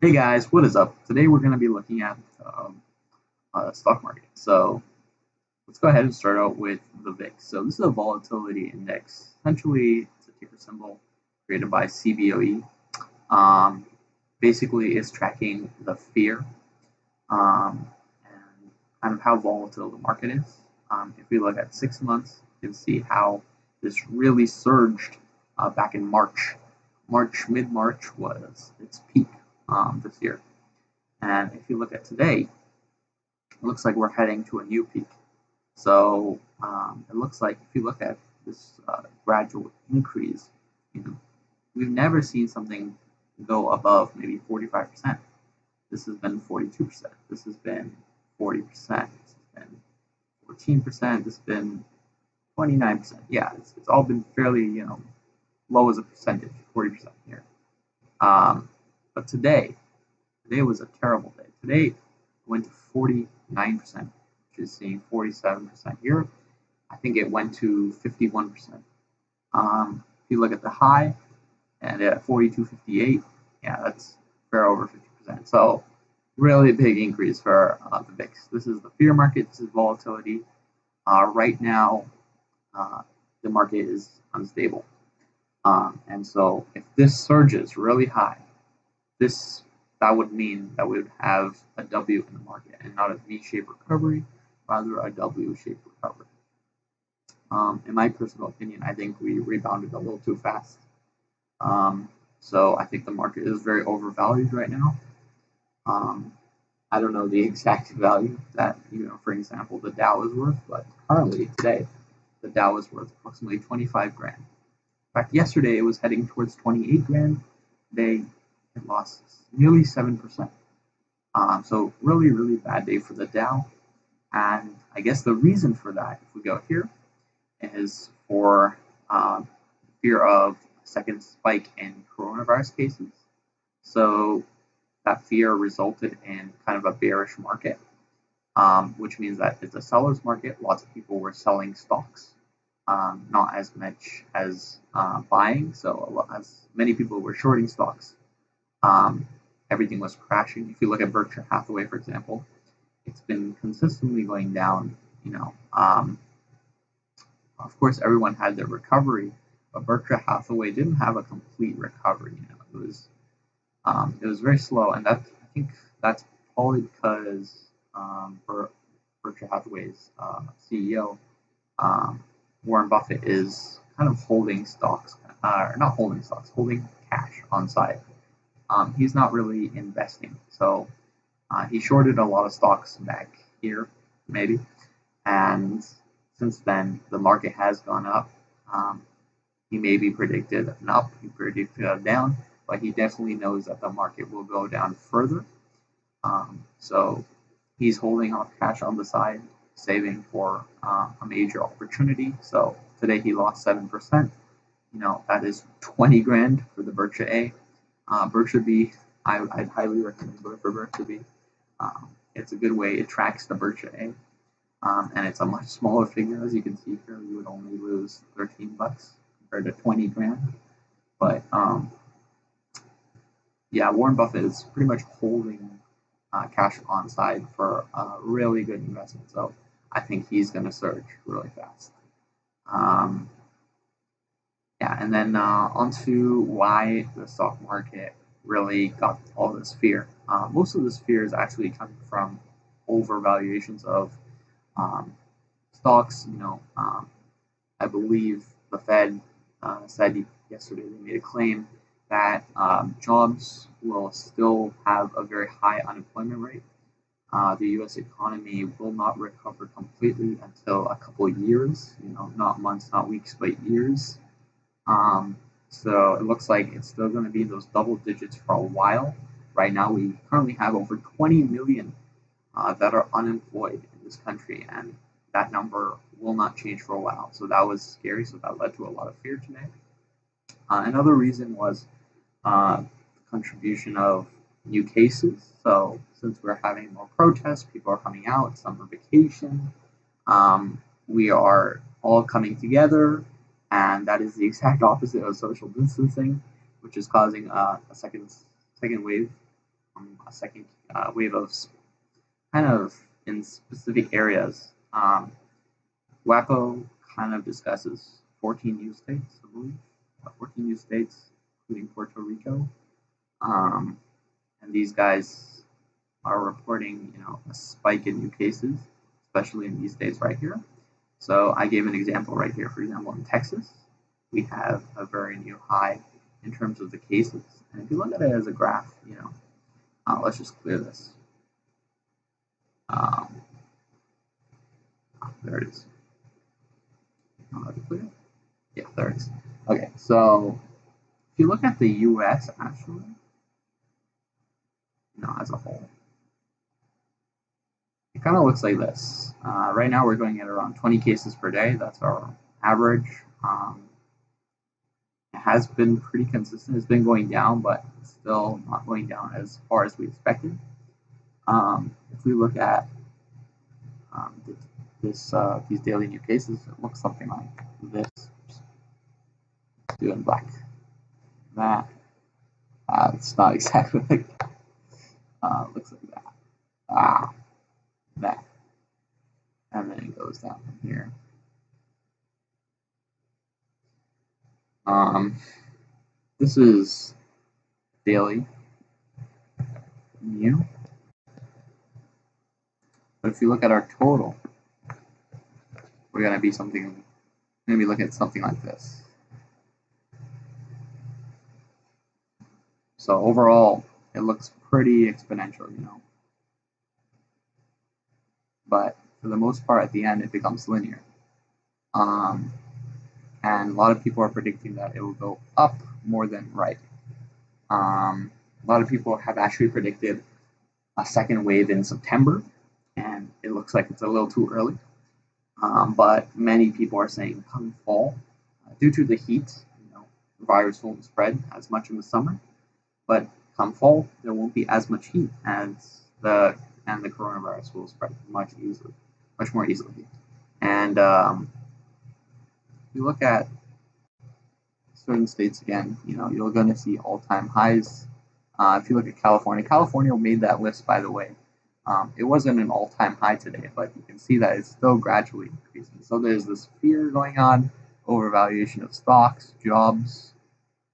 Hey guys, what is up? Today we're going to be looking at stock market. So let's go ahead and start out with the VIX. So this is a volatility index. Essentially, it's a ticker symbol created by CBOE. Um, Basically, it's tracking the fear and kind of how volatile the market is. If we look at 6 months, you can see how this really surged back in March. Mid-March was its peak this year. And if you look at today, it looks like we're heading to a new peak. So it looks like if you look at this gradual increase, you know, we've never seen something go above maybe 45%. This has been 42%. This has been 40%. This has been 14%. This has been 29%. Yeah, it's all been fairly, low as a percentage, 40% here. But today was a terrible day. Today went to 49%, which is seeing 47% here. I think it went to 51%. If you look at the high and at 42.58, yeah, that's fair over 50%. So really big increase for the VIX. This is the fear market. This is volatility. Right now, uh, the market is unstable. And so if this surges really high, this that would mean that we would have a W in the market and not a V-shaped recovery, rather a W-shaped recovery. In my personal opinion, I think we rebounded a little too fast. So I think the market is very overvalued right now. Um, I don't know the exact value that, for example, the Dow is worth, but currently today, the Dow is worth approximately 25 grand. In fact, yesterday it was heading towards 28 grand. Today it lost nearly 7%. So really, really bad day for the Dow. And I guess the reason for that, if we go here, is for fear of a second spike in coronavirus cases. So that fear resulted in kind of a bearish market, which means that it's a seller's market. Lots of people were selling stocks, not as much as buying. So as many people were shorting stocks. Um, Everything was crashing. If you look at Berkshire Hathaway, for example, it's been consistently going down. Of course, everyone had their recovery, but Berkshire Hathaway didn't have a complete recovery. It was very slow, and I think that's probably because Berkshire Hathaway's CEO Warren Buffett is kind of holding stocks, or not holding stocks, holding cash on side. He's not really investing, so he shorted a lot of stocks back here, maybe, and since then the market has gone up. Um, he maybe predicted an up, he predicted a down, but he definitely knows that the market will go down further. So he's holding off cash on the side, saving for a major opportunity. So today he lost 7%. That is 20 grand for the Berkshire A. Berkshire B, I'd highly recommend going for Berkshire B. It's a good way. It tracks the Berkshire A. And it's a much smaller figure. As you can see here, you would only lose 13 bucks compared to 20 grand. But yeah, Warren Buffett is pretty much holding cash on side for a really good investment. So I think he's going to surge really fast. Um, yeah, and then on to why the stock market really got all this fear. Most of this fear is actually coming from overvaluations of um, stocks. I believe the Fed said yesterday they made a claim that jobs will still have a very high unemployment rate. The U.S. economy will not recover completely until a couple of years. Not months, not weeks, but years. Um, so it looks like it's still going to be those double digits for a while. Right now, we currently have over 20 million that are unemployed in this country, and that number will not change for a while. So that was scary. So that led to a lot of fear today. Another reason was the contribution of new cases. So since we're having more protests, people are coming out, summer vacation, we are all coming together, and that is the exact opposite of social distancing, which is causing a second wave. a second wave of kind of in specific areas. WAPO kind of discusses 14 new states, I believe, 14 new states, including Puerto Rico. And these guys are reporting, a spike in new cases, especially in these states right here. So I gave an example right here. For example, in Texas, we have a very new high in terms of the cases. And if you look at it as a graph, let's just clear this. There it is. Clear? Yeah, there it is. Okay, so if you look at the U.S. actually, as a whole, it kind of looks like this. Right now we're going at around 20 cases per day. That's our average. It has been pretty consistent. It's been going down, but still not going down as far as we expected. If we look at these daily new cases, it looks something like this. Let's do it in black. That. It's not exactly like that. Looks like that. That. And then it goes down from here. This is daily new. But if you look at our total, we're going to be looking at something like this. So overall, it looks pretty exponential, But for the most part, at the end, it becomes linear. And a lot of people are predicting that it will go up more than right. A lot of people have actually predicted a second wave in September, and it looks like it's a little too early. But many people are saying come fall, due to the heat, the virus won't spread as much in the summer. But come fall, there won't be as much heat and the coronavirus will spread much more easily. And if you look at certain states again, you're going to see all-time highs. If you look at California made that list, by the way. It wasn't an all-time high today, but you can see that it's still gradually increasing. So there's this fear going on, overvaluation of stocks, jobs,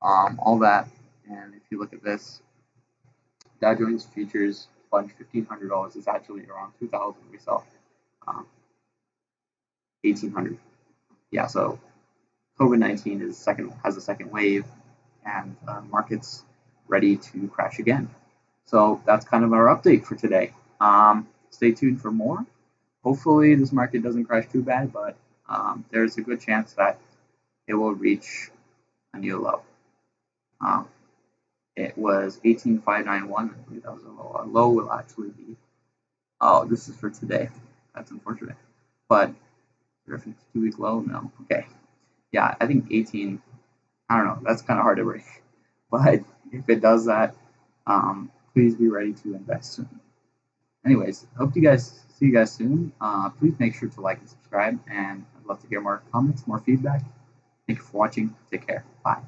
all that. And if you look at this, Dow Jones futures plunge $1,500 is actually around 2,000. We saw 1,800. Yeah, so COVID-19 has a second wave, and markets ready to crash again. So that's kind of our update for today. Stay tuned for more. Hopefully this market doesn't crash too bad, but there's a good chance that it will reach a new low. It was 18,591. I believe that was a low. A low will actually be. Oh, this is for today. That's unfortunate. But is there a 52-week low? No. Okay. Yeah, I think 18. I don't know. That's kind of hard to break. But if it does that, please be ready to invest soon. Anyways, hope see you guys soon. Please make sure to like and subscribe, and I'd love to hear more comments, more feedback. Thank you for watching. Take care. Bye.